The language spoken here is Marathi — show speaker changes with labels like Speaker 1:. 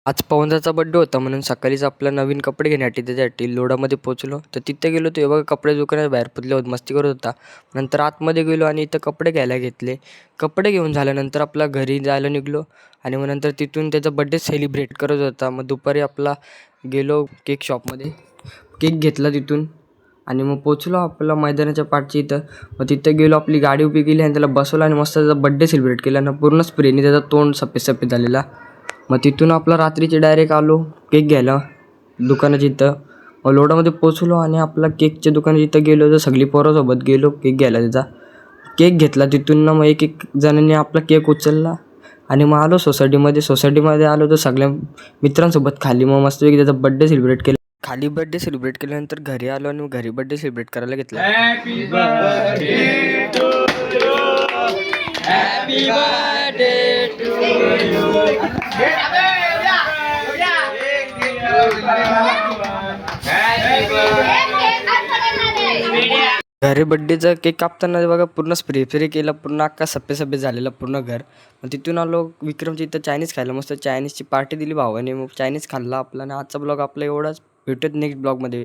Speaker 1: आज पवनदाचा बड्डे होता म्हणून सकाळीच आपला नवीन कपडे घेण्यासाठी त्याच्यासाठी लोडामध्ये पोहोचलो. तर तिथे गेलो तर हे बघा कपडे दुकानाच्या बाहेर पुतले होत मस्ती करत होता. नंतर आतमध्ये गेलो आणि इथं कपडे घ्यायला घेतले. कपडे घेऊन झाल्यानंतर आपला घरी जायला निघलो आणि मग नंतर तिथून त्याचा बड्डे सेलिब्रेट करत होता. मग दुपारी आपला गेलो केक शॉपमध्ये, केक घेतला तिथून आणि मग पोचलो आपल्या मैदानाच्या पाठच्या इथं. मग तिथं गेलो, आपली गाडी उभी केली आणि त्याला बसवलं आणि मस्त त्याचा बड्डे सेलिब्रेट केला ना. पूर्ण स्प्रेने त्याचा तोंड सफेद सफेद झालेला. मग तिथून आपला रात्रीचे डायरेक्ट आलो केक घ्यायला दुकानाच्या इथं. मग लोडामध्ये पोचलो आणि आपला केकच्या दुकानाच्या इथं गेलो तर सगळी पोरासोबत गेलो केक घ्यायला त्याचा. केक घेतला तिथून ना. मग एक एक जणांनी आपला केक उचलला आणि मग आलो सोसायटीमध्ये आलो तर सगळ्या मित्रांसोबत खाली मग मस्तपैकी त्याचा बड्डे सेलिब्रेट केला. खाली बड्डे सेलिब्रेट केल्यानंतर घरी आलो आणि घरी बड्डे सेलिब्रेट करायला घेतला.
Speaker 2: Happy birthday to you, happy birthday to you.
Speaker 1: घरी बड्डेचा केक कापताना बघा पूर्ण स्प्रे केला, पूर्ण अख्खा सफेद झालेला पूर्ण घर. मग तिथून आलो विक्रमच्या इथं चायनीज खायला. मस्त चायनीजची पार्टी दिली भावाने. मग चायनीज खाल्ला आपला आणि आजचा ब्लॉग आपला एवढाच. भेटूयात नेक्स्ट ब्लॉगमध्ये.